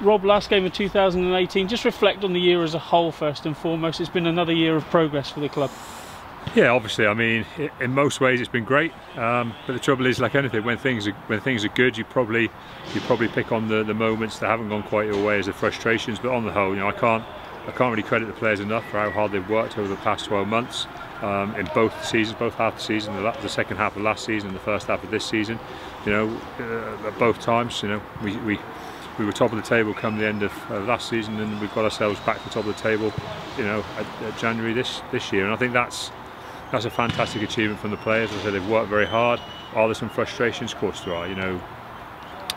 Rob, last game of 2018, just reflect on the year as a whole first and foremost. It's been another year of progress for the club. Yeah, obviously, I mean, in most ways it's been great, but the trouble is, like anything, when things are good, you probably pick on the moments that haven't gone quite your way as the frustrations. But on the whole, you know, I can't really credit the players enough for how hard they've worked over the past 12 months in both seasons, both half the season, the second half of last season and the first half of this season. You know, at both times, you know, we were top of the table come the end of last season, and we've got ourselves back to the top of the table, you know, at January this year. And I think that's a fantastic achievement from the players. As I said, they've worked very hard. Are there some frustrations? Of course there are. You know,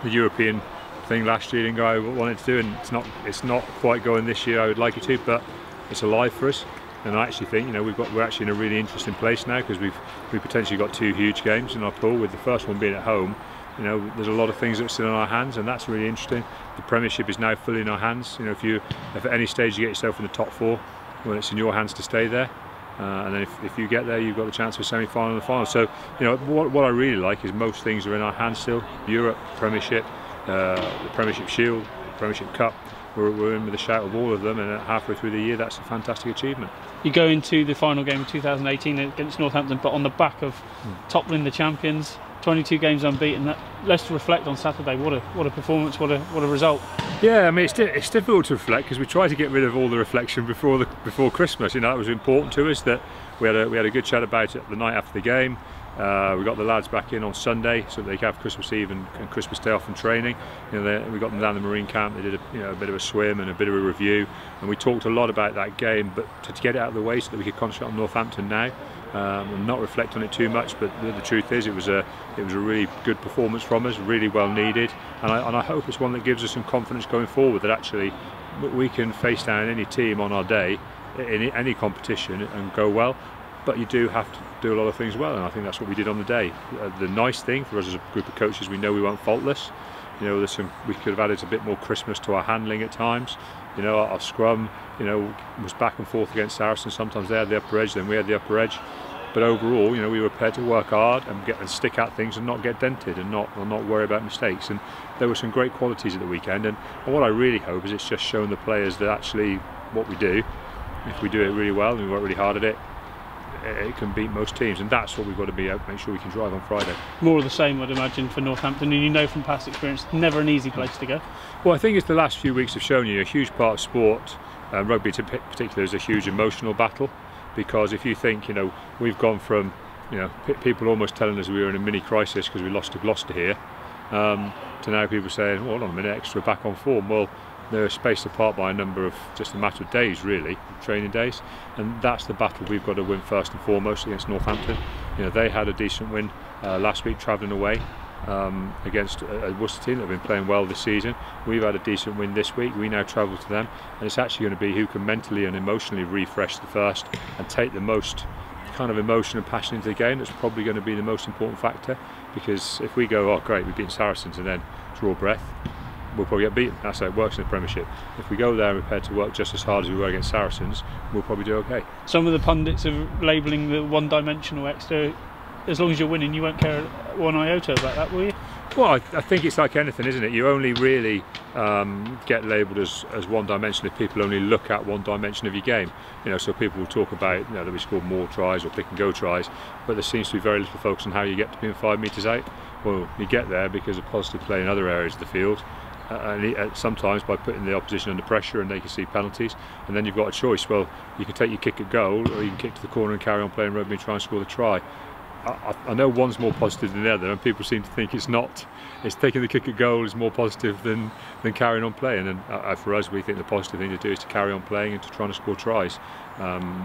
the European thing last year didn't go how I wanted to do, and it's not quite going this year I would like it to, but it's alive for us. And I actually think, you know, we're actually in a really interesting place now, because we've potentially got two huge games in our pool, with the first one being at home. You know, there's a lot of things that are still in our hands, and that's really interesting. The Premiership is now fully in our hands. You know, if at any stage you get yourself in the top four, well, it's in your hands to stay there. And then if you get there, you've got the chance of a semi-final and the final. So, you know, what I really like is most things are in our hands still. Europe, Premiership, the Premiership Shield, Premiership Cup. We're in with a shout of all of them, and halfway through the year, that's a fantastic achievement. You go into the final game of 2018 against Northampton, but on the back of toppling the champions, 22 games unbeaten. Let's reflect on Saturday. What a performance! What a result! Yeah, I mean, it's difficult to reflect, because we try to get rid of all the reflection before Christmas. You know, it was important to us that we had a good chat about it the night after the game. We got the lads back in on Sunday so that they could have Christmas Eve and Christmas Day off from training. You know, we got them down the marine camp. They did a bit of a swim and a bit of a review, and we talked a lot about that game. But to get it out of the way so that we could concentrate on Northampton now and not reflect on it too much. But the truth is, it was a really good performance from us, really well needed, and I hope it's one that gives us some confidence going forward, that actually we can face down any team on our day in any competition and go well. But you do have to do a lot of things well, and I think that's what we did on the day. The nice thing for us as a group of coaches, we know we weren't faultless. You know, we could have added a bit more crispness to our handling at times. You know, our scrum, you know, was back and forth against Saracens. Sometimes they had the upper edge, then we had the upper edge. But overall, you know, we were prepared to work hard and stick at things and not get dented and not worry about mistakes. And there were some great qualities at the weekend. And what I really hope is it's just showing the players that actually what we do, if we do it really well and we work really hard at it, it can beat most teams, and that's what we've got to be make sure we can drive on Friday. More of the same, I'd imagine, for Northampton, and you know from past experience, never an easy place to go. Well, I think it's the last few weeks have shown you a huge part of sport, rugby in particular, is a huge emotional battle, because if you think, you know, we've gone from, you know, people almost telling us we were in a mini crisis because we lost to Gloucester here, to now people saying, well, hold on a minute, extra back on form. Well, they're spaced apart by just a matter of days, really, training days, and that's the battle we've got to win first and foremost against Northampton. You know, they had a decent win last week travelling away against a Worcester team that have been playing well this season. We've had a decent win this week. We now travel to them, and it's actually going to be who can mentally and emotionally refresh the first and take the most kind of emotion and passion into the game. That's probably going to be the most important factor, because if we go, oh great, we've beaten Saracens, and then draw breath, we'll probably get beaten. That's how it works in the Premiership. If we go there and prepared to work just as hard as we were against Saracens, we'll probably do okay. Some of the pundits are labelling the one-dimensional Exeter. As long as you're winning, you won't care one iota about that, will you? Well, I think it's like anything, isn't it? You only really get labelled as one-dimensional if people only look at one dimension of your game. You know, so people will talk about, you know, that we scored more tries or pick-and-go tries, but there seems to be very little focus on how you get to being 5 metres out. Well, you get there because of positive play in other areas of the field. And sometimes by putting the opposition under pressure and they can see penalties, and then you've got a choice. Well, you can take your kick at goal, or you can kick to the corner and carry on playing rugby and try and score the try. I know one's more positive than the other, and people seem to think it's not. It's taking the kick at goal is more positive than carrying on playing, and for us, we think the positive thing to do is to carry on playing and to trying to score tries.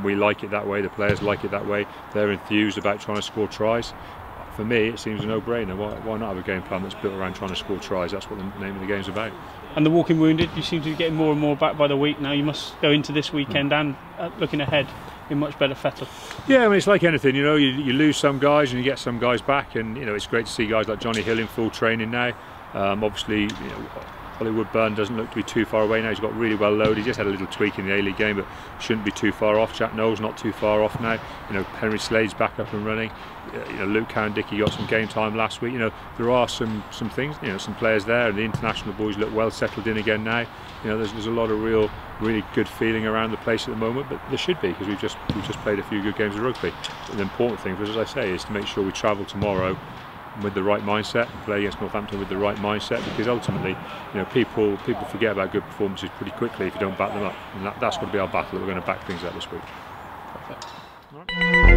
We like it that way, the players like it that way, they're enthused about trying to score tries. For me, it seems a no-brainer. Why not have a game plan that's built around trying to score tries? That's what the name of the game's about. And the walking wounded, you seem to be getting more and more back by the week now. You must go into this weekend and looking ahead in much better fettle. Yeah, I mean, it's like anything, you know, you lose some guys and you get some guys back, and you know, it's great to see guys like Johnny Hill in full training now. Obviously, you know, Ollie Woodburn doesn't look to be too far away now. He's got really well loaded. He just had a little tweak in the A-League game, but shouldn't be too far off. Jack Knowles not too far off now. You know, Henry Slade's back up and running. You know, Luke Cowan-Dickey got some game time last week. You know, there are some things. You know, some players there. The international boys look well settled in again now. You know, there's a lot of really good feeling around the place at the moment, but there should be, because we've just played a few good games of rugby. But the important thing for us, as I say, is to make sure we travel tomorrow with the right mindset and play against Northampton with the right mindset, because ultimately, you know, people forget about good performances pretty quickly if you don't back them up, and that's going to be our battle. That we're going to back things up this week. Perfect. All right.